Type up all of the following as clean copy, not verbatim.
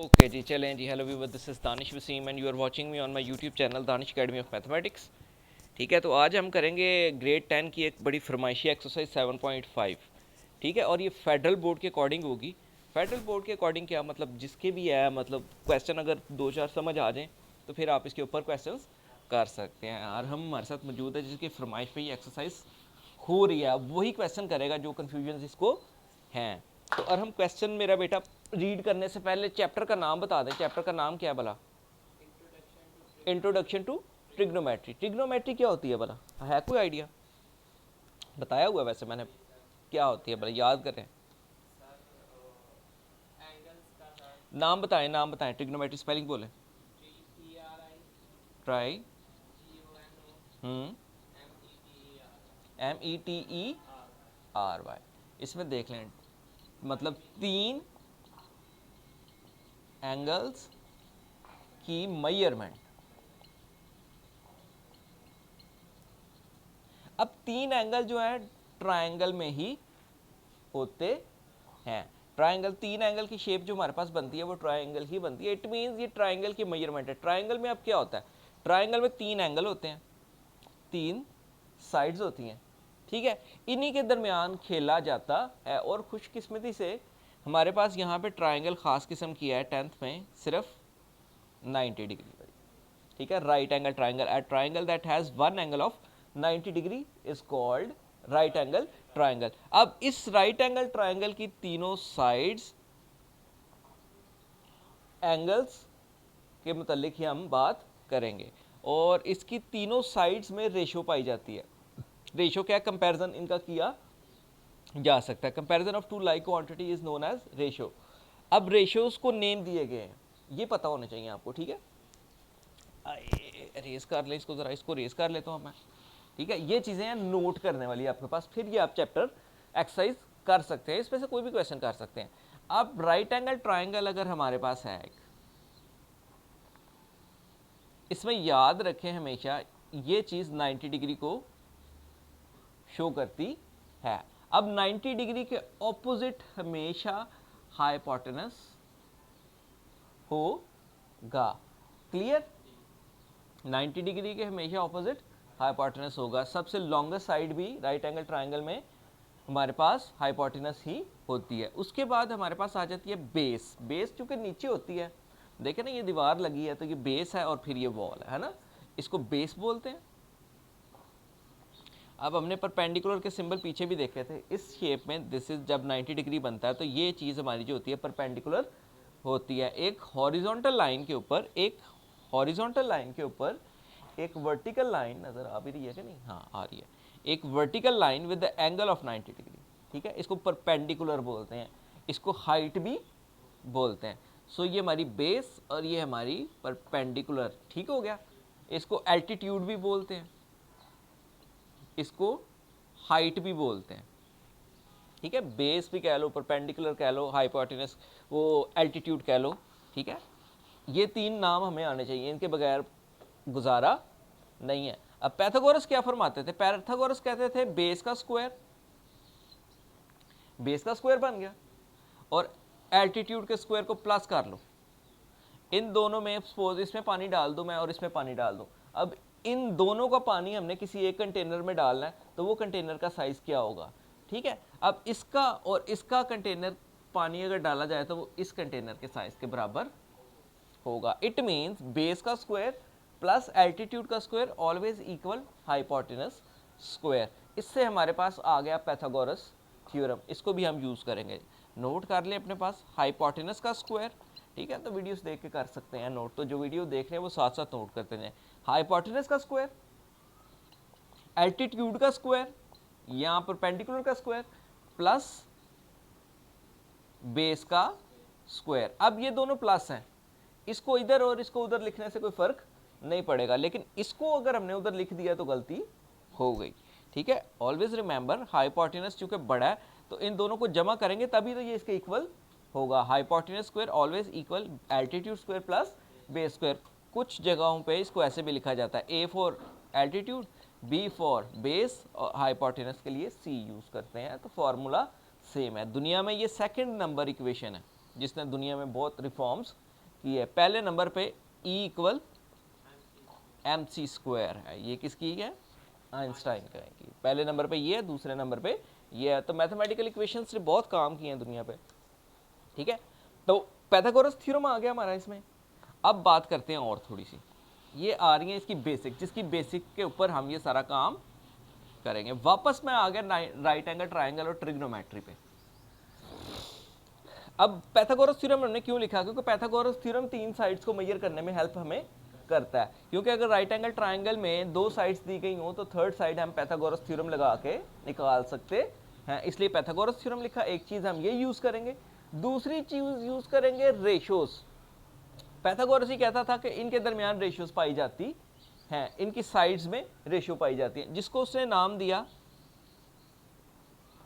Okay जी, चलें जी। Hello viewers, this is Danish Wasim and you are watching me on my YouTube channel Danish Academy of Mathematics. ठीक है, तो आज हम करेंगे ग्रेड 10 की एक बड़ी फरमाइशी एक्सरसाइज 7.5। ठीक है, और ये फेडरल बोर्ड के अकॉर्डिंग होगी। फेडरल बोर्ड के अकॉर्डिंग क्या मतलब, जिसके भी है मतलब क्वेश्चन अगर दो चार समझ आ जाएँ तो फिर आप इसके ऊपर क्वेश्चन कर सकते हैं। और हम हमारे साथ मौजूद है जिसकी फरमाइश पे ये एक्सरसाइज हो रही है, वही क्वेश्चन करेगा जो कन्फ्यूजन जिसको हैं। तो और हम क्वेश्चन मेरा बेटा रीड करने से पहले चैप्टर का नाम बता दें। चैप्टर का नाम क्या है भला? Introduction to trigonometry. ट्रिग्नोमेट्री क्या होती है भला, है कोई आइडिया? बताया हुआ वैसे मैंने, क्या होती है भला, याद करें। नाम बताएं, नाम बताएं। ट्रिग्नोमेट्री स्पेलिंग बोलें। Try, METERY। इसमें देख लें, मतलब तीन एंगल्स की मेजरमेंट। अब तीन एंगल जो है ट्रायंगल में ही होते हैं। ट्रायंगल, तीन एंगल की शेप जो हमारे पास बनती है वो ट्रायंगल ही बनती है। इट मीन्स ये ट्रायंगल की मेजरमेंट है। ट्रायंगल में अब क्या होता है, ट्रायंगल में तीन एंगल होते हैं, तीन साइड्स होती हैं। ठीक है, इन्हीं के दरमियान खेला जाता है। और खुशकिस्मती से हमारे पास यहाँ पे ट्रायंगल ख़ास किस्म की है 10th में, सिर्फ 90 डिग्री पर। ठीक है, right angle triangle. A triangle that has one angle of 90 degree is called right angle triangle. अब इस राइट एंगल ट्रायंगल की तीनों साइड्स एंगल्स के मुतालिक ही हम बात करेंगे। और इसकी तीनों साइड्स में रेशो पाई जाती है। रेशो क्या, कंपैरिजन इनका किया जा सकता है। Comparison of two like quantity is known as ratio. अब रेशोज को नेम दिए गए हैं, ये पता होना चाहिए आपको। ठीक है, रेस कर ले इसको, ज़रा इसको रेस कर लेता हूँ मैं। ठीक है, ये चीज़ें हैं नोट करने वाली आपके पास, फिर ये आप चैप्टर एक्सरसाइज कर सकते हैं, इसमें से कोई भी क्वेश्चन कर सकते हैं। अब राइट एंगल ट्राइंगल अगर हमारे पास है एक, इसमें याद रखें हमेशा ये चीज़ 90 डिग्री को शो करती है। अब 90 डिग्री के ऑपोजिट हमेशा हाइपोटेनस होगा। क्लियर? 90 डिग्री के हमेशा ऑपोजिट हाइपोटेनस होगा। सबसे लॉन्गेस्ट साइड भी राइट एंगल ट्रायंगल में हमारे पास हाइपोटेनस ही होती है। उसके बाद हमारे पास आ जाती है बेस। बेस चूंकि नीचे होती है, देखें ना ये दीवार लगी है तो ये बेस है और फिर ये वॉल है ना, इसको बेस बोलते हैं। अब हमने परपेंडिकुलर के सिंबल पीछे भी देखे थे। इस शेप में दिस इज जब 90 डिग्री बनता है तो ये चीज़ हमारी जो होती है परपेंडिकुलर होती है। एक हॉरिजॉन्टल लाइन के ऊपर, एक हॉरिजॉन्टल लाइन के ऊपर एक वर्टिकल लाइन नज़र आ भी रही है कि नहीं? हाँ, आ रही है। एक vertical line with the angle of 90 degree. ठीक है, इसको परपेंडिकुलर बोलते हैं, इसको हाइट भी बोलते हैं। सो ये हमारी बेस और ये हमारी परपेंडिकुलर। ठीक हो गया, इसको एल्टीट्यूड भी बोलते हैं, इसको हाइट भी बोलते हैं। ठीक है, बेस भी कह लो, परपेंडिकुलर कह लो, हाइपोटेनस वो एल्टीट्यूड कह लो। ठीक है, ये तीन नाम हमें आने चाहिए, इनके बगैर गुजारा नहीं है। अब पैथागोरस क्या फरमाते थे? पैथागोरस कहते थे बेस का स्क्वायर, बेस का स्क्वायर बन गया और एल्टीट्यूड के स्क्वायर को प्लस कर लो। इन दोनों में सपोज इसमें पानी डाल दूं मैं और इसमें पानी डाल दूं। अब इन दोनों का पानी हमने किसी एक कंटेनर में डालना है तो वो कंटेनर का साइज क्या होगा? ठीक है, अब इसका और इसका कंटेनर पानी अगर डाला जाए तो वो इस कंटेनर के साइज के बराबर होगा। इट मीन्स बेस का स्क्वायर प्लस एल्टीट्यूड का square always equal hypotenuse square. इससे हमारे पास आ गया पैथागोरस थ्योरम, इसको भी हम यूज़ करेंगे। नोट कर लें अपने पास हाइपोटेनस का स्क्वायर। ठीक है, तो वीडियोस देख के कर सकते हैं नोट, तो जो वीडियो देख रहे हैं वो साथ साथ नोट करते जाएं। हाइपोटेनस का स्क्वायर, एल्टीट्यूड का स्क्वायर, यहाँ पर परपेंडिकुलर का स्क्वायर प्लस बेस का स्क्वायर। अब ये दोनों प्लस हैं, इसको इधर और इसको उधर लिखने से कोई फर्क नहीं पड़ेगा, लेकिन इसको अगर हमने उधर लिख दिया तो गलती हो गई। ठीक है, ऑलवेज रिमेंबर हाइपोटेनस चूंकि बड़ा है तो इन दोनों को जमा करेंगे तभी तो ये इसके इक्वल होगा। Hypotenuse square always equal altitude square plus base square. कुछ जगहों पे इसको ऐसे भी लिखा जाता है, A for altitude, B for base, और हाइपोटेनस के लिए सी यूज़ करते हैं। तो फार्मूला सेम है। दुनिया में ये सेकंड नंबर इक्वेशन है जिसने दुनिया में बहुत रिफॉर्म्स की है। पहले नंबर पे E इक्वल mc स्क्वायर है, ये किसकी है, आइंस्टाइन का है। पहले नंबर पे ये है, दूसरे नंबर पे ये है। तो मैथमेटिकल इक्वेशंस ने बहुत काम किए हैं दुनिया पे, ठीक है। तो पाइथागोरस थ्योरम आ गया हमारा इसमें। अब बात करते हैं और थोड़ी सी, ये आ रही है इसकी बेसिक, जिसकी बेसिक के ऊपर हम ये सारा काम करेंगे। वापस मैं आ गया राइट एंगल ट्राइंगल और ट्रिग्नोमेट्री पे। अब पाइथागोरस थ्योरम हमने क्यों लिखा, क्योंकि पाइथागोरस थ्योरम तीन साइड्स को मेजर करने में हेल्प हमें करता है। क्योंकि अगर राइट एंगल ट्राइंगल में दो साइड्स दी गई हो तो थर्ड साइड हम पाइथागोरस थ्योरम लगा के निकाल सकते हैं, इसलिए पाइथागोरस थ्योरम लिखा। एक चीज हम ये यूज करेंगे, दूसरी चीज यूज करेंगे रेशियोज। पाइथागोरस ही कहता था कि इनके दरमियान रेशियोज पाई जाती हैं, इनकी साइड्स में रेशियो पाई जाती है, जिसको उसने नाम दिया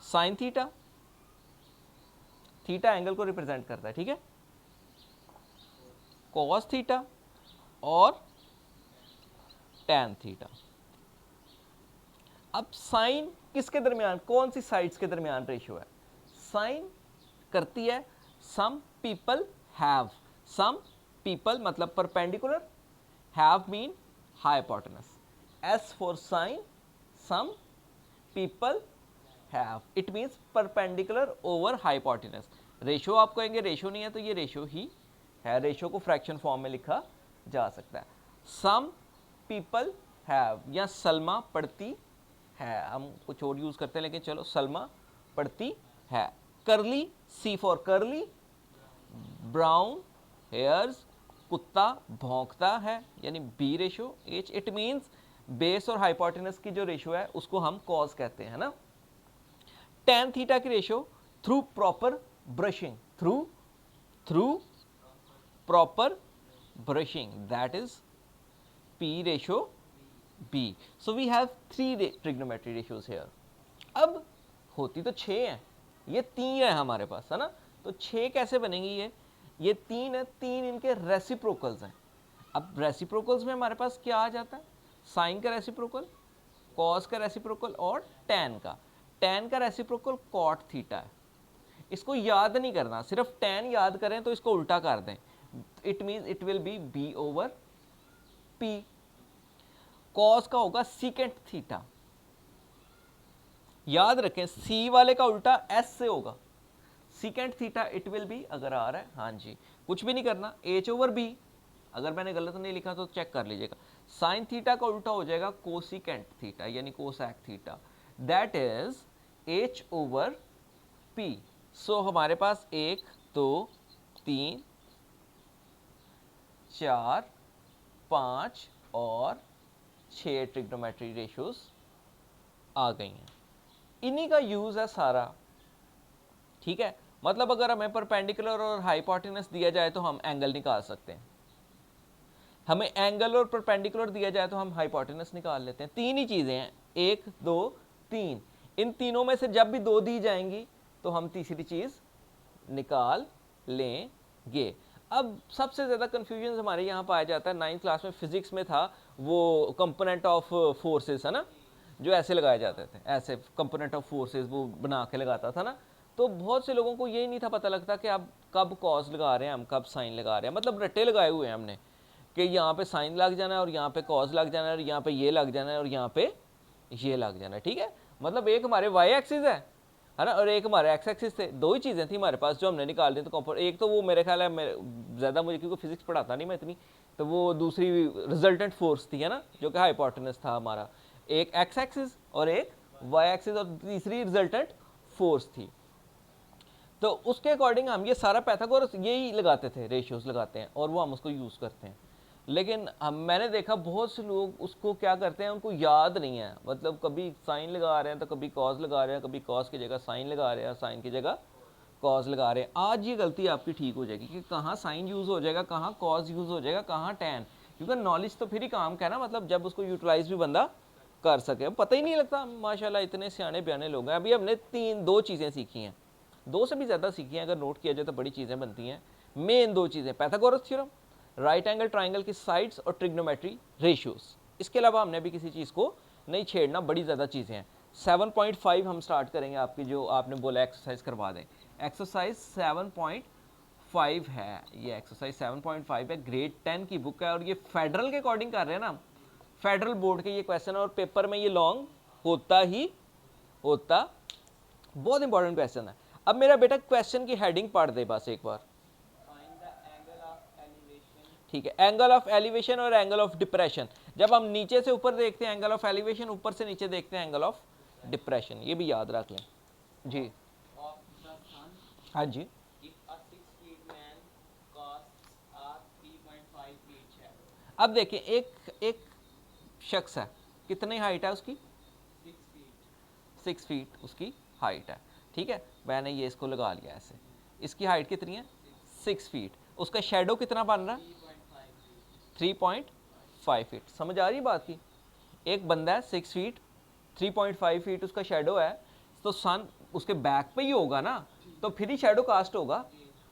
साइन थीटा। थीटा एंगल को रिप्रेजेंट करता है, ठीक है, कॉस थीटा और टैन थीटा। अब साइन किसके दरमियान, कौन सी साइड्स के दरमियान रेशियो है, साइन करती है some people have, some people मतलब perpendicular, have mean hypotenuse, S for sine, some people have, it means perpendicular over hypotenuse. Ratio आप कहेंगे रेशियो नहीं है, तो ये रेशियो ही है, रेशियो को फ्रैक्शन फॉर्म में लिखा जा सकता है। सम पीपल हैव या सलमा पढ़ती है, हम कुछ और यूज करते हैं लेकिन चलो सलमा पढ़ती है। Curly, C for curly, brown hairs, कुत्ता भौंकता है, यानी B ratio H. It means base और हाइपोटेनस की जो रेशियो है उसको हम कॉस कहते हैं ना। टैन थीटा की ratio through proper brushing, through proper brushing, that is P ratio B. So we have three trigonometry ratios here. अब होती तो 6 है, ये 3 है हमारे पास, है ना। तो 6 कैसे बनेंगी, ये 3 है, 3 इनके रेसिप्रोकल्स हैं। अब रेसिप्रोकल्स में हमारे पास क्या आ जाता है, साइन का रेसिप्रोकल, कॉस का रेसिप्रोकल और टैन का। टैन का रेसिप्रोकल कॉट थीटा है। इसको याद नहीं करना, सिर्फ टैन याद करें तो इसको उल्टा कर दें, it means it will B B over P। Cos का होगा सीकेंट थीटा, याद रखें C वाले का उल्टा S से होगा, secant theta it will B, अगर आ रहा है हाँ जी, कुछ भी नहीं करना, H over B। अगर मैंने गलत नहीं लिखा तो चेक कर लीजिएगा। साइन थीटा का उल्टा हो जाएगा कोसिकेंट थीटा, यानी cosec theta, that is H over P। So हमारे पास 1 2 3 4 5 और 6 ट्रिग्नोमेट्री रेशियोज आ गई हैं, इन्हीं का यूज है सारा, ठीक है। मतलब अगर हमें परपेंडिकुलर और हाइपोटेनस दिया जाए तो हम एंगल निकाल सकते हैं, हमें एंगल और परपेंडिकुलर दिया जाए तो हम हाइपोटेनस निकाल लेते हैं। तीन ही चीजें हैं, 1 2 3, इन तीनों में से जब भी 2 दी जाएंगी तो हम तीसरी चीज निकाल लेंगे। अब सबसे ज़्यादा कन्फ्यूजन हमारे यहाँ पाया जाता है, 9th क्लास में फिजिक्स में था वो कंपोनेंट ऑफ फोर्सेस, है ना, जो ऐसे लगाए जाते थे, ऐसे कंपोनेंट ऑफ फोर्सेस वो बना के लगाता था ना। तो बहुत से लोगों को यही नहीं था पता लगता कि अब कब कॉस लगा रहे हैं, हम कब साइन लगा रहे हैं, मतलब रट्टे लगाए हुए हैं हमने कि यहाँ पे साइन लग जाना है और यहाँ पे कॉस लग जाना है और यहाँ पे ये लग जाना है और यहाँ पे ये लग जाना है, ठीक है। मतलब एक हमारे वाई एक्सिस है ना, और एक हमारे एक्स एक्सिस थे, दो ही चीज़ें थी हमारे पास जो हमने निकाल दी। तो एक तो वो मेरे ख्याल है ज़्यादा मुझे, क्योंकि फिजिक्स पढ़ाता नहीं मैं इतनी, तो वो दूसरी रिजल्टेंट फोर्स थी, है ना, जो कि हाइपोटेनस था हमारा, एक एक्स एक्सिस और एक वाई एक्सिस, और तीसरी रिजल्टेंट फोर्स थी। तो उसके अकॉर्डिंग हम ये सारा पाइथागोरस यही लगाते थे, रेशियोज लगाते हैं और वो हम उसको यूज़ करते हैं। लेकिन मैंने देखा बहुत से लोग उसको क्या करते हैं, उनको याद नहीं है, मतलब कभी साइन लगा रहे हैं तो कभी कॉस लगा रहे हैं, कभी कॉस की जगह साइन लगा रहे हैं, साइन की जगह कॉस लगा रहे हैं। आज ये गलती आपकी ठीक हो जाएगी कि कहाँ साइन यूज़ हो जाएगा, कहाँ कॉस यूज़ हो जाएगा, कहाँ टैन, क्योंकि नॉलेज तो फिर ही काम का है ना, मतलब जब उसको यूटिलाइज भी बंदा कर सके। पता ही नहीं लगता, माशाल्लाह इतने सियाने बयाने लोग हैं। अभी हमने 2 चीज़ें सीखी हैं, 2 से भी ज़्यादा सीखी हैं, अगर नोट किया जाए तो बड़ी चीज़ें बनती हैं। मेन 2 चीज़ें, Pythagoras theorem, right angle triangle की साइड्स और ट्रिग्नोमेट्री रेशियोज। इसके अलावा हमने भी किसी चीज़ को नहीं छेड़ना, बड़ी ज़्यादा चीज़ें हैं। 7.5 हम स्टार्ट करेंगे, आपकी जो आपने बोला एक्सरसाइज करवा दें। एक्सरसाइज 7.5 है, ये एक्सरसाइज 7.5 है, ग्रेड 10 की बुक है और ये फेडरल के अकॉर्डिंग कर रहे हैं ना, फेडरल बोर्ड के ये क्वेश्चन है और पेपर में ये लॉन्ग होता ही होता, बहुत इंपॉर्टेंट क्वेश्चन है। अब मेरा बेटा क्वेश्चन की हेडिंग पढ़ दे बस एक बार, ठीक है। एंगल ऑफ एलिवेशन और एंगल ऑफ डिप्रेशन, जब हम नीचे से ऊपर देखते हैं एंगल ऑफ एलिवेशन, ऊपर से नीचे देखते हैं एंगल ऑफ डिप्रेशन, ये भी याद रख लें जी। हाँ जी, अब देखिए एक शख्स है, कितनी हाइट है उसकी, 6 फीट उसकी हाइट है, ठीक है। मैंने ये इसको लगा लिया ऐसे, इसकी हाइट कितनी है 6 फीट, उसका शेडो कितना बन रहा है 3.5 फीट। समझ आ रही बात की, एक बंदा है 6 फीट 3.5 फीट उसका शेडो है, तो सन उसके बैक पे ही होगा ना, तो फिर ही शेडो कास्ट होगा।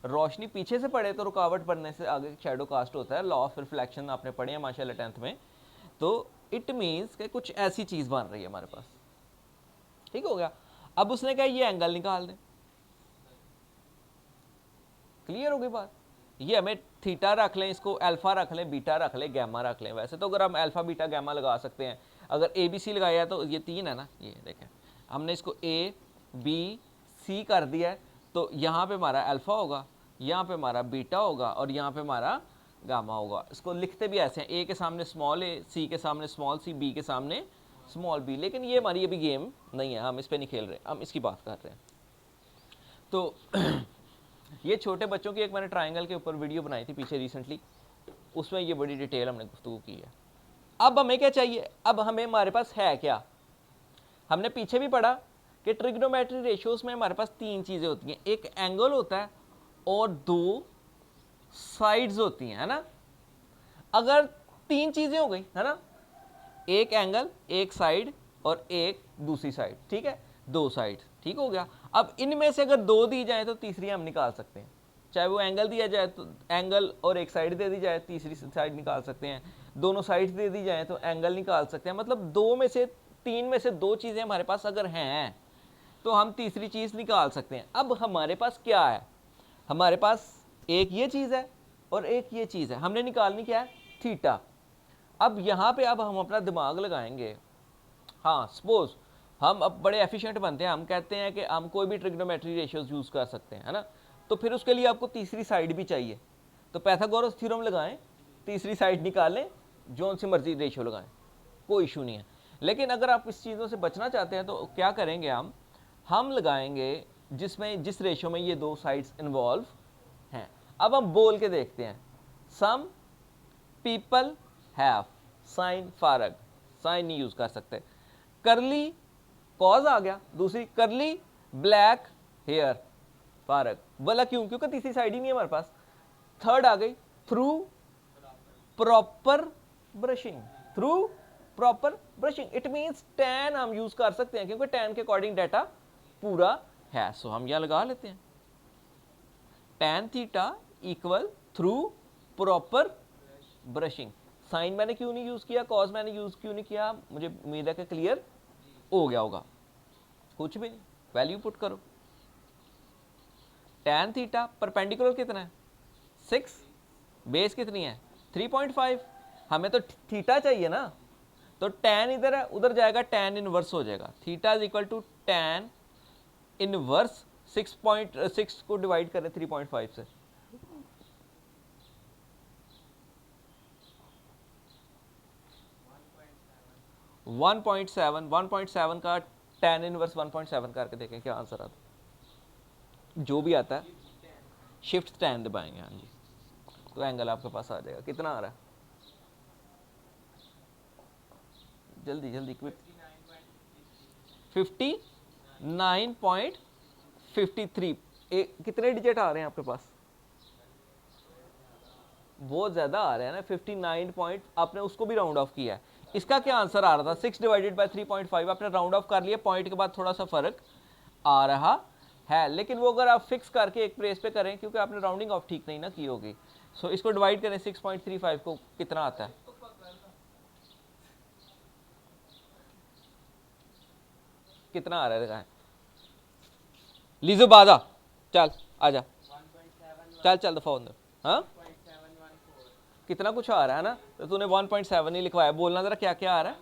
रोशनी पीछे से पड़े तो रुकावट बनने से आगे शेडो कास्ट होता है, लॉ ऑफ रिफ्लेक्शन आपने पढ़े हैं माशाल्लाह 10th में। तो इट मीन्स कि कुछ ऐसी चीज़ बन रही है हमारे पास, ठीक हो गया। अब उसने कहा ये एंगल निकाल दें, क्लियर हो गई बात। ये हमें थीटा रख लें, इसको अल्फा रख लें, बीटा रख लें, गैमा रख लें। वैसे तो अगर हम अल्फा बीटा गैमा लगा सकते हैं, अगर ए बी सी लगाया है तो ये 3 है ना, ये देखें हमने इसको ए बी सी कर दिया है, तो यहाँ पे हमारा अल्फा होगा, यहाँ पे हमारा बीटा होगा और यहाँ पे हमारा गामा होगा। इसको लिखते भी ऐसे हैं, ए के सामने स्मॉल ए, सी के सामने स्मॉल सी, बी के सामने स्मॉल बी। लेकिन ये हमारी अभी गेम नहीं है, हम इस पर नहीं खेल रहे, हम इसकी बात कर रहे हैं। तो ये छोटे बच्चों की एक मैंने ट्रायंगल के ऊपर वीडियो बनाई थी पीछे रिसेंटली, उसमें ये बड़ी डिटेल हमने गुफ्तगू की है। अब हमें क्या चाहिए, अब हमें हमारे पास है क्या, हमने पीछे भी पढ़ा कि ट्रिग्नोमेट्री रेशियोज में हमारे पास 3 चीज़ें होती हैं, एक एंगल होता है और 2 साइड्स होती हैं, है ना। अगर 3 चीज़ें हो गई, है ना, एक एंगल, एक साइड और एक दूसरी साइड, ठीक है, 2 साइड, ठीक हो गया। अब इनमें से अगर 2 दी जाए तो तीसरी हम निकाल सकते हैं, चाहे वो एंगल दिया जाए तो एंगल और एक साइड दे दी जाए, तीसरी साइड निकाल सकते हैं, दोनों साइड्स दे दी जाए तो एंगल निकाल सकते हैं। मतलब 2 में से 3 में से 2 चीज़ें हमारे पास अगर हैं तो हम तीसरी चीज़ निकाल सकते हैं। अब हमारे पास क्या है, हमारे पास एक ये चीज़ है और एक ये चीज़ है, हमने निकालनी क्या है थीटा। अब यहाँ पे अब हम अपना दिमाग लगाएंगे, हाँ सपोज हम अब बड़े एफिशिएंट बनते हैं, हम कहते हैं कि हम कोई भी ट्रिग्नोमेट्री रेशियोज यूज़ कर सकते हैं, है ना। तो फिर उसके लिए आपको तीसरी साइड भी चाहिए, तो पाइथागोरस थ्योरम लगाएं, तीसरी साइड निकालें, जो सी मर्जी रेशियो लगाएं, कोई इशू नहीं है। लेकिन अगर आप इस चीज़ों से बचना चाहते हैं तो क्या करेंगे, हम लगाएंगे जिसमें जिस रेशियो में ये 2 साइड्स इन्वॉल्व हैं। अब हम बोल के देखते हैं, सम पीपल हैव, साइन फारग, साइन नहीं यूज़ कर सकते, करली कॉज आ गया, दूसरी करली ब्लैक हेयर फारग, बोला क्यों, क्योंकि तीसरी साइड ही नहीं है हमारे पास। थर्ड आ गई through proper brushing, through proper brushing, it means tan हम यूज कर सकते हैं क्योंकि टैन के अकॉर्डिंग डाटा पूरा है। सो हम यहां लगा लेते हैं tan theta equal through proper brushing. Sine मैंने क्यों नहीं यूज किया, कॉज मैंने यूज क्यों नहीं किया, मुझे उम्मीद है कि क्लियर हो गया होगा। कुछ भी नहीं, वैल्यू पुट करो, टैन थीटा परपेंडिकुलर कितना है 6, बेस कितनी है 3.5, हमें तो थीटा चाहिए ना, तो टैन इधर है उधर जाएगा, टैन इनवर्स हो जाएगा, theta is equal to tan inverse 6.6 को डिवाइड करें 3.5 से, वन पॉइंट सेवन का टैन इनवर्स 1.7 करके देखें क्या आंसर आता है। जो भी आता है शिफ्ट टैन दबाएंगे, हाँ जी, तो एंगल आपके पास आ जाएगा। कितना आ रहा है, जल्दी जल्दी क्विक, 59.53। कितने डिजिट आ रहे हैं आपके पास, बहुत ज़्यादा आ रहे हैं ना, 59 पॉइंट, आपने उसको भी राउंड ऑफ किया है। इसका क्या आंसर आ रहा था 6 डिवाइडेड बाय 3.5, आपने राउंड ऑफ कर लिया, पॉइंट के बाद थोड़ा सा फर्क आ रहा है, लेकिन वो अगर आप फिक्स करके एक प्लेस पे करें, क्योंकि आपने राउंडिंग ऑफ ठीक नहीं ना की होगी। सो इसको डिवाइड करें 6.35 को, कितना आता है, कितना आ रहा है, दिखाएं लीजो बादा, चल आजा, चल चल दफा अंदर। हाँ कितना कुछ आ रहा है ना, तो तूने 1.7 ही लिखवाया, बोलना जरा क्या क्या आ रहा है।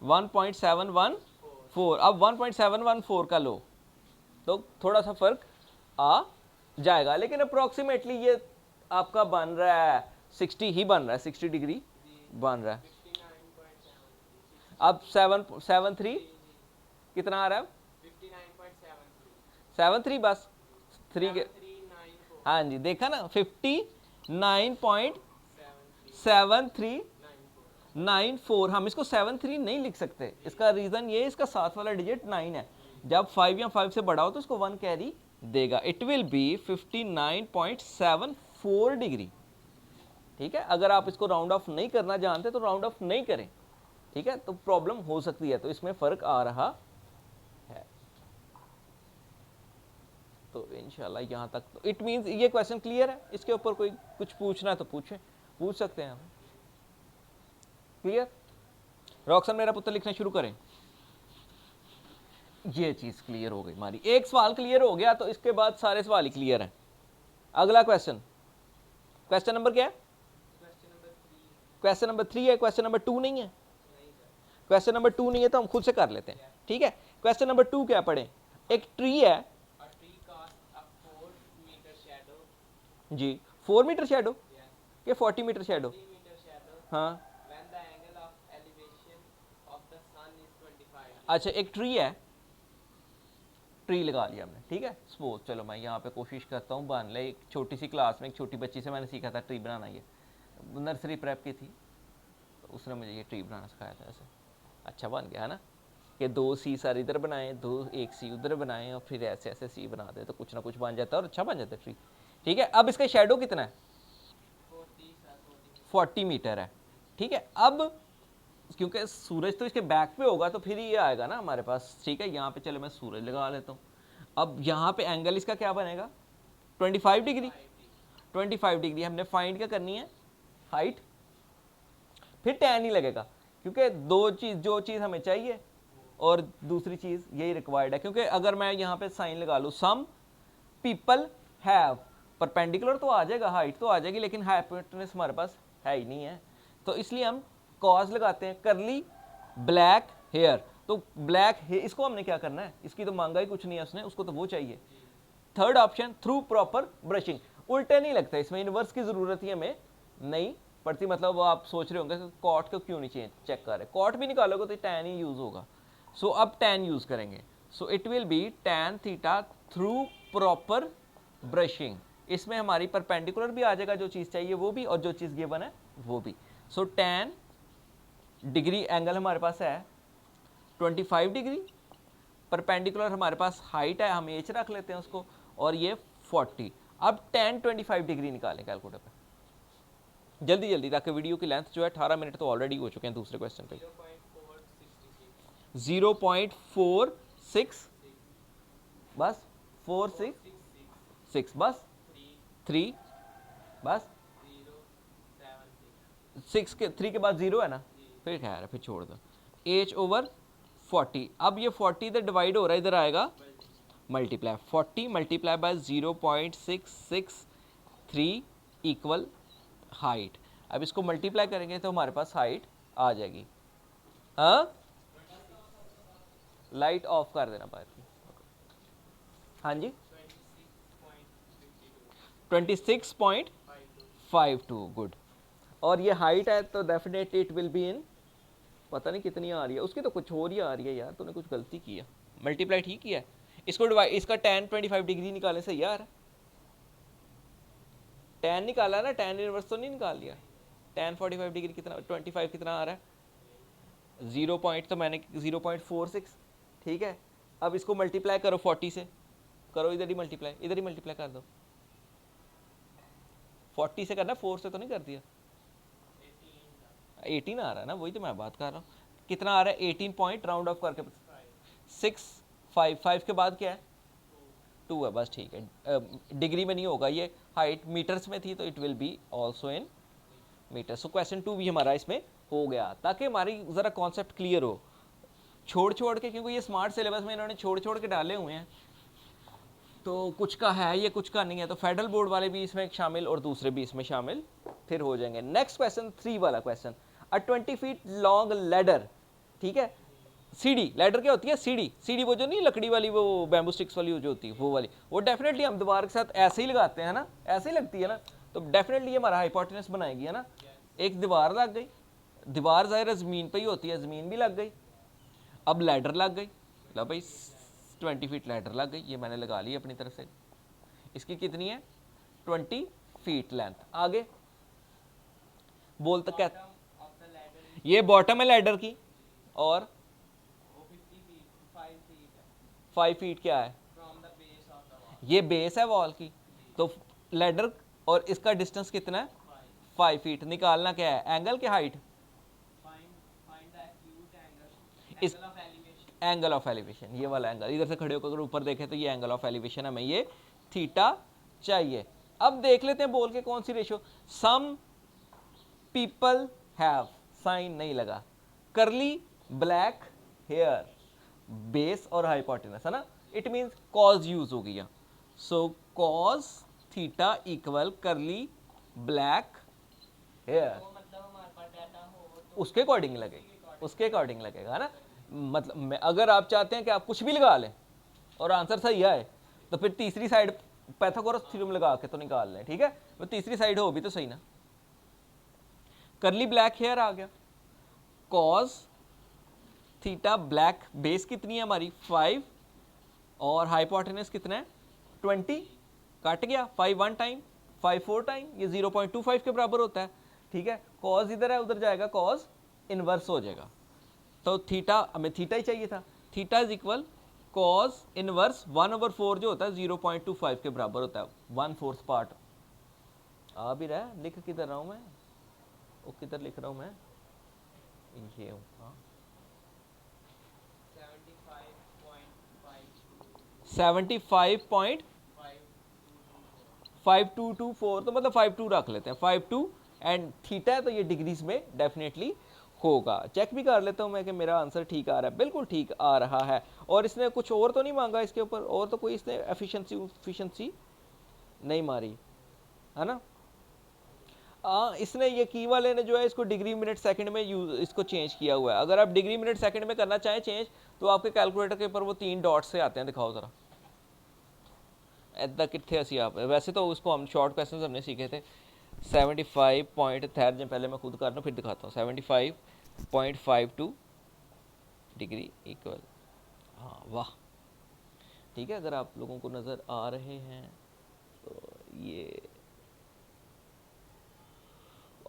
1.714। अब 1.714 का लो तो थोड़ा सा फर्क आ जाएगा, लेकिन अप्रोक्सीमेटली ये आपका बन रहा है 60 ही बन रहा है, 60 डिग्री बन रहा है। अब 773 कितना आ रहा है, 73 बस 3 के, हाँ जी देखा ना 59.7394। हम इसको 73 नहीं लिख सकते, इसका रीज़न ये, इसका साथ वाला डिजिट 9 है, जब 5 या 5 से बड़ा हो तो इसको 1 कैरी देगा। It will B 59.74 degree. ठीक है, अगर आप इसको राउंड ऑफ नहीं करना जानते तो राउंड ऑफ नहीं करें, ठीक है, तो प्रॉब्लम हो सकती है, तो इसमें फ़र्क आ रहा है। तो इंशाल्लाह यहाँ तक तो इट मीन्स ये क्वेश्चन क्लियर है। इसके ऊपर कोई कुछ पूछना है तो पूछ सकते हैं हम। क्लियर? रॉक्सन मेरा पुत्र लिखना शुरू करें। ये चीज़ क्लियर हो गई हमारी, एक सवाल क्लियर हो गया तो इसके बाद सारे सवाल ही क्लियर हैं। अगला क्वेश्चन, क्वेश्चन नंबर क्या है? क्वेश्चन नंबर 3 है, क्वेश्चन नंबर 2 नहीं है। क्वेश्चन नंबर 2 नहीं है तो हम खुद से कर लेते हैं, ठीक है। क्वेश्चन नंबर 2 क्या पढ़ें? एक ट्री है जी, 4 मीटर शेडो के 40 मीटर शेडो, हाँ अच्छा एक ट्री है, ट्री लगा लिया हमने, ठीक है। सपोज चलो मैं यहाँ पे कोशिश करता हूँ बन ले, एक छोटी सी क्लास में एक छोटी बच्ची से मैंने सीखा था ट्री बनाना, ये नर्सरी प्रेप की थी, तो उसने मुझे ये ट्री बनाना सिखाया था। ऐसे अच्छा बन गया है ना, कि 2 सी सर इधर बनाए, 1 सी उधर बनाए और फिर ऐसे ऐसे सी बना दे तो कुछ ना कुछ बन जाता है और अच्छा बन जाता है ट्री, ठीक है। अब इसका शेडो कितना है? 40 मीटर है, ठीक है। अब क्योंकि सूरज तो इसके बैक पे होगा तो फिर ये आएगा ना हमारे पास, ठीक है। यहाँ पे चलो मैं सूरज लगा लेता हूँ। अब यहाँ पे एंगल इसका क्या बनेगा? 25 डिग्री। 25 डिग्री हमने फाइंड क्या करनी है? हाइट, फिर टैन ही लगेगा, क्योंकि जो चीज़ हमें चाहिए और दूसरी चीज़ यही रिक्वायर्ड है। क्योंकि अगर मैं यहाँ पे साइन लगा लूँ सम पीपल हैव, परपेंडिकुलर तो आ जाएगा, हाइट तो आ जाएगी, लेकिन हाइपोटेनस हमारे पास है ही नहीं है, तो इसलिए हम कॉज लगाते हैं। करली ब्लैक हेयर, तो ब्लैक हेयर इसको हमने क्या करना है, इसकी तो मांगा ही कुछ नहीं है उसने, उसको तो वो चाहिए। Third option through proper brushing, उल्टे नहीं लगता इसमें, इनवर्स की ज़रूरत ही हमें नहीं पड़ती। मतलब वो आप सोच रहे होंगे कॉट को क्यों नहीं चेक कर रहे, कॉट भी निकालोगे तो टैन ही यूज़ होगा। सो अब टैन यूज़ करेंगे, so it will B tan theta through proper brushing. इसमें हमारी परपेंडिकुलर भी आ जाएगा, जो चीज़ चाहिए वो भी, और जो चीज़ गिवन है वो भी। सो टैन डिग्री एंगल हमारे पास है 25 डिग्री, परपेंडिकुलर हमारे पास हाइट है, हम एच रख लेते हैं उसको, और ये 40। अब टैन 25 डिग्री निकालें कैलकुलेटर पे जल्दी जल्दी, ताकि वीडियो की लेंथ जो है 18 मिनट तो ऑलरेडी हो चुके हैं। दूसरे क्वेश्चन पे 0.46 बस, 466 बस, 3 बस, 6 के 3 के बाद 0 है ना, फिर खैर है, फिर छोड़ दो। h ओवर 40, अब ये 40 इधर डिवाइड हो रहा है, इधर आएगा multiply, 40 multiply by 0.663 equal height. अब इसको मल्टीप्लाई करेंगे तो हमारे पास हाइट आ जाएगी। हाँ लाइट ऑफ कर देना बाहर की, हाँ जी 26.52 गुड। और ये हाइट है तो definitely it will be in, पता नहीं कितनी आ रही है उसकी, तो कुछ और ही आ रही है यार, तूने कुछ गलती की है, मल्टीप्लाई ठीक किया है। इसको डिवाइड, इसका टैन 25 डिग्री निकालने से यार टैन निकाला ना, टैन इनवर्स तो नहीं निकाल लिया। टैन 45 डिग्री कितना, 25 कितना आ रहा है, 0 पॉइंट तो मैंने 0.46, ठीक है। अब इसको मल्टीप्लाई करो 40 से, करो इधर ही मल्टीप्लाई कर दो। 40 से करना, 4 से तो नहीं कर दिया। 18 आ रहा है ना, वही तो मैं बात कर रहा हूँ। कितना आ रहा है? 18 पॉइंट, राउंड ऑफ करके 655 के बाद क्या है? 2 है बस, ठीक है। डिग्री में नहीं होगा ये, हाइट मीटर्स में थी तो it will be also in metre. So question 2 भी हमारा इसमें हो गया, ताकि हमारी ज़रा कॉन्सेप्ट क्लियर हो। छोड़ के, क्योंकि ये स्मार्ट सिलेबस में इन्होंने छोड़ के डाले हुए हैं, तो कुछ का है ये कुछ का नहीं है, तो फेडरल बोर्ड वाले भी इसमें शामिल और दूसरे भी इसमें शामिल फिर हो जाएंगे। नेक्स्ट क्वेश्चन 3 वाला क्वेश्चन, अ 20 फीट लॉन्ग लैडर, ठीक है, सीढ़ी, लैडर क्या होती है, सीढ़ी, सीढ़ी वो जो नहीं लकड़ी वाली, वो बैम्बू स्टिक्स वाली जो होती है वो वाली, वो डेफिनेटली हम दीवार के साथ ऐसे ही लगाते हैं ना, ऐसे ही लगती है ना, तो डेफिनेटली ये हमारा हाइपोटेनस बनाएगी, है ना। एक दीवार लग गई, दीवार ज़ाहिर ज़मीन पे ही होती है, ज़मीन भी लग गई, अब लैडर लग गई, लो भाई 20 फीट लैडर लग गई, ये मैंने लगा ली अपनी तरफ से, इसकी कितनी है 20 फीट लेंथ। आगे बोल तक क्या, ये बॉटम है लैडर की, और 5 फीट क्या है, ये बेस है वॉल की, तो लैडर और इसका डिस्टेंस कितना है 5 फीट। निकालना क्या है, एंगल की हाइट, इस एंगल ऑफ एलिवेशन, ये वाला एंगल, इधर से खड़े होकर अगर ऊपर देखें तो ये एंगल ऑफ एलिवेशन हमें ये थीटा चाहिए। अब देख लेते हैं बोल के कौन सी ratio, some people have, sine नहीं लगा, करली ब्लैक हेयर, बेस और हाइपोटेनस, है ना, इट मींस कॉज यूज हो गया, so cos theta equal curly black hair, उसके अकॉर्डिंग लगेगा, उसके अकॉर्डिंग लगेगा, है ना। मतलब अगर आप चाहते हैं कि आप कुछ भी लगा लें और आंसर सही आए, तो फिर तीसरी साइड पैथागोरस थ्योरम लगा के तो निकाल लें, ठीक है, वो तीसरी साइड हो भी तो सही ना। करली ब्लैक हेयर आ गया, कॉज थीटा ब्लैक, बेस कितनी है हमारी 5 और हाइपोटेनस कितना है 20, काट गया 5 1 टाइम 5 4 टाइम, ये 0.25 के बराबर होता है, ठीक है। कॉज इधर है उधर जाएगा, कॉज इनवर्स हो जाएगा, तो थीटा, हमें थीटा ही चाहिए था, theta is equal cause inverse 1/4 जो होता है 0.25 के बराबर होता है, 1/4 पार्ट आ भी रहा है, लिख किधर रहा हूँ मैं, वो किधर लिख रहा हूँ मैं, ये हूँ, हाँ 75.5224, तो मतलब 52 रख लेते हैं, 52 एंड थीटा है तो ये डिग्रीज में डेफिनेटली होगा। चेक भी कर लेता हूँ मैं कि मेरा आंसर ठीक आ रहा है, बिल्कुल ठीक आ रहा है। और इसने कुछ और तो नहीं मांगा इसके ऊपर, और तो कोई इसने एफिशिएंसी नहीं मारी, है ना। इसने ये की वाले ने जो है इसको डिग्री मिनट सेकंड में यूज इसको चेंज किया हुआ है। अगर आप डिग्री मिनट सेकंड में करना चाहें चेंज, तो आपके कैलकुलेटर के ऊपर वो 3 डॉट्स से आते हैं, दिखाओ ज़रा इतना कितने असी आप, वैसे तो उसको हम शॉर्ट क्वेश्चन हमने सीखे थे 75 पॉइंट, ठहर जाए पहले मैं खुद कर लूँ फिर दिखाता हूँ, 75.52 डिग्री इक्वल, हाँ वाह ठीक है। अगर आप लोगों को नज़र आ रहे हैं तो ये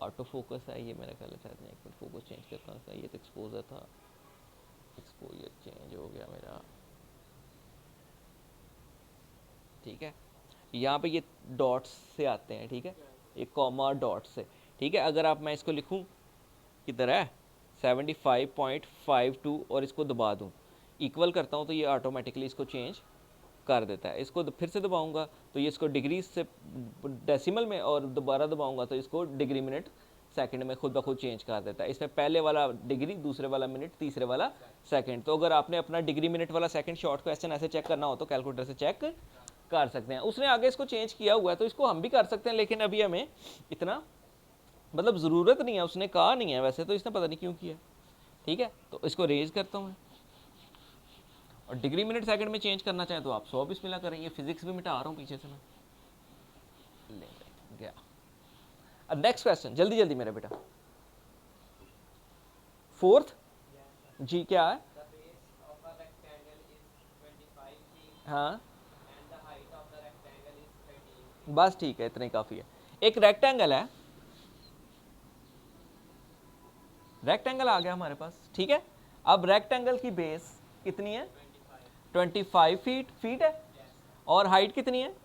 ऑटो फोकस है, ये मेरा ख्याल है शायद मैं एक मिनट फोकस चेंज करता हूँ, ये तो एक्सपोजर था, एक्सपोजर चेंज हो गया मेरा, ठीक है। यहाँ पे ये डॉट्स से आते हैं, ठीक है, ये कॉमा डॉट से, ठीक है। अगर आप मैं इसको लिखूँ किधर है 75.52 और इसको दबा दूँ, इक्वल करता हूँ तो ये ऑटोमेटिकली इसको चेंज कर देता है। इसको फिर से दबाऊंगा तो ये इसको डिग्री से डेसिमल में, और दोबारा दबाऊंगा तो इसको डिग्री मिनट सेकंड में खुद ब खुद चेंज कर देता है। इसमें पहले वाला डिग्री, दूसरे वाला मिनट, तीसरे वाला सेकंड। तो अगर आपने अपना डिग्री मिनट वाला सेकंड शॉर्ट क्वेश्चन ऐसे चेक करना हो तो कैलकुलेटर से चेक कर सकते हैं। उसने आगे इसको चेंज किया हुआ है तो इसको हम भी कर सकते हैं, लेकिन अभी हमें इतना मतलब ज़रूरत नहीं है, उसने कहा नहीं है, वैसे तो इसने पता नहीं क्यों किया, ठीक है। तो इसको रेज करता हूँ मैं, और डिग्री मिनट सेकंड में चेंज करना चाहें तो आप 100 बिस्मिल्लाह करें, ये फिजिक्स भी मिटा रहा हूँ पीछे से मैं, ले गया। अब नेक्स्ट क्वेश्चन जल्दी जल्दी मेरे बेटा, फोर्थ जी क्या है, हाँ बस ठीक है, इतना ही काफ़ी है। एक रेक्टेंगल है, रेक्टेंगल आ गया हमारे पास, ठीक है। अब रेक्टेंगल की बेस कितनी है 25 फीट है, और हाइट कितनी है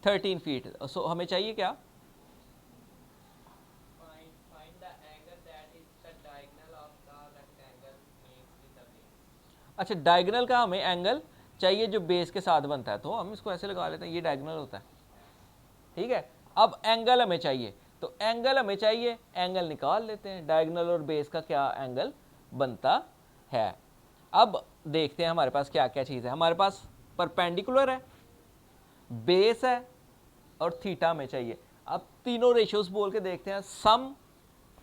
13 फीट। सो हमें चाहिए क्या, अच्छा डायगोनल का हमें एंगल चाहिए जो बेस के साथ बनता है, तो हम इसको ऐसे लगा लेते हैं, ये डायगोनल होता है, ठीक है। अब एंगल हमें चाहिए, तो एंगल हमें चाहिए, एंगल निकाल लेते हैं, डायगोनल और बेस का क्या एंगल बनता है। अब देखते हैं हमारे पास क्या क्या चीज़ है, हमारे पास परपेंडिकुलर है, बेस है और थीटा में चाहिए। अब तीनों रेशियोज बोल के देखते हैं। सम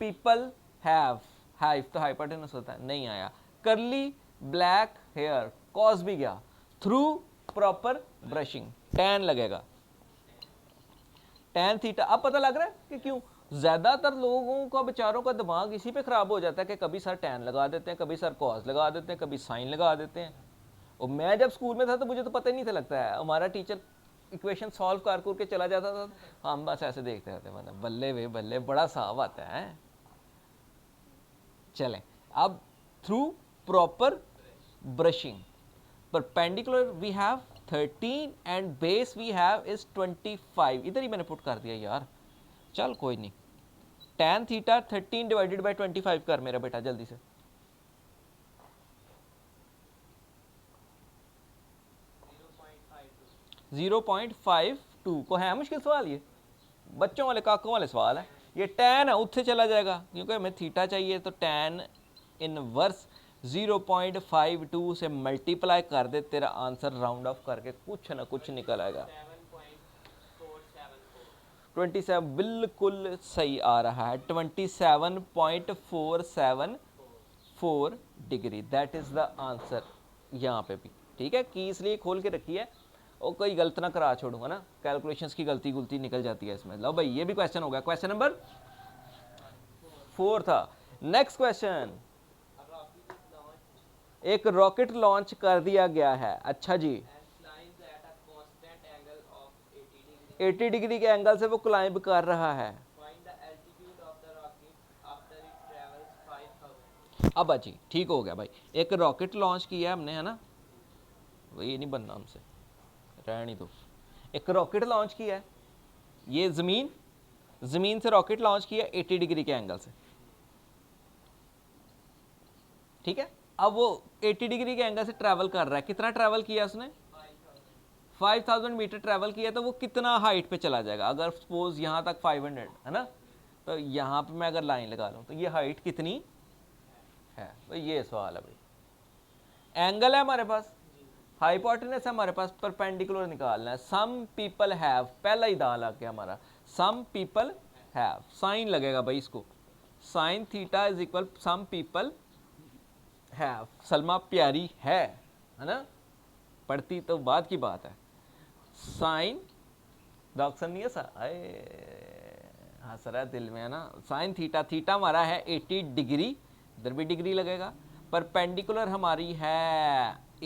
पीपल हैव, हाइव तो हाइपोटेनस होता है, नहीं आया। करली ब्लैक हेयर, कॉज भी गया। थ्रू प्रॉपर ब्रशिंग, टैन लगेगा, टैन थीटा। अब पता लग रहा है कि क्यों ज्यादातर लोगों का बेचारों का दिमाग इसी पे खराब हो जाता है कि कभी सर टैन लगा देते हैं, कभी सर कॉज लगा देते हैं, कभी साइन लगा देते हैं। और मैं जब स्कूल में था तो मुझे तो पता ही नहीं था लगता है, हमारा टीचर इक्वेशन सॉल्व कर के चला जाता था, हम बस ऐसे देखते रहते, मतलब बल्ले वे बल्ले, बड़ा साफ आता है। चलें अब through proper brushing, perpendicular we have 13 and base we have is 25। इधर ही मैंने पुट कर दिया यार, चल कोई नहीं। tan थीटा 13 डिवाइडेड बाय 25 कर मेरा बेटा जल्दी से। जीरो 0.52 को है मुश्किल सवाल, ये बच्चों वाले काकों वाले सवाल है। ये tan है उत्थे चला जाएगा क्योंकि हमें थीटा चाहिए, तो tan इनवर्स 0.52 से मल्टीप्लाई कर दे, तेरा आंसर राउंड ऑफ करके कुछ ना कुछ निकल आएगा। 27 बिल्कुल सही आ रहा है, 27.474 degree, that is the answer यहाँ पे भी। ठीक है, की इसलिए खोल के रखी है और कोई गलत ना करा छोड़ूंगा ना, कैलकुलेशंस की गलती निकल जाती है इसमें। लो भाई ये भी क्वेश्चन हो गया, क्वेश्चन नंबर 4 था। नेक्स्ट क्वेश्चन, एक रॉकेट लॉन्च कर दिया गया है, अच्छा जी, 80 डिग्री के एंगल से वो क्लाइंब कर रहा है। अब जी ठीक हो गया भाई, एक रॉकेट लॉन्च किया हमने, है ना, ये नहीं बनना हमसे, रहनी दो। एक रॉकेट लॉन्च किया है, ये जमीन से रॉकेट लॉन्च किया 80 डिग्री के एंगल से, ठीक है। अब वो 80 डिग्री के एंगल से ट्रैवल कर रहा है, कितना ट्रैवल किया उसने, 5000 मीटर ट्रैवल किया, तो वो कितना हाइट पे चला जाएगा। अगर सपोज यहाँ तक 500 है ना, तो यहाँ पे मैं अगर लाइन लगा लूँ तो ये हाइट कितनी है, तो ये सवाल है भाई। एंगल है हमारे पास, हाइपोटेनस है हमारे पास, परपेंडिकुलर निकालना है। सम पीपल हैव, पहला ही दाल आ गया हमारा, सम पीपल हैव, साइन लगेगा भाई इसको, sine theta is equal some people have. Salma प्यारी है ना, पढ़ती तो बाद की बात है। साइन डॉक्टर नहीं है सा, हंस रहा है दिल में, है ना। साइन थीटा, थीटा हमारा है 80 डिग्री, इधर भी डिग्री लगेगा। परपेंडिकुलर हमारी है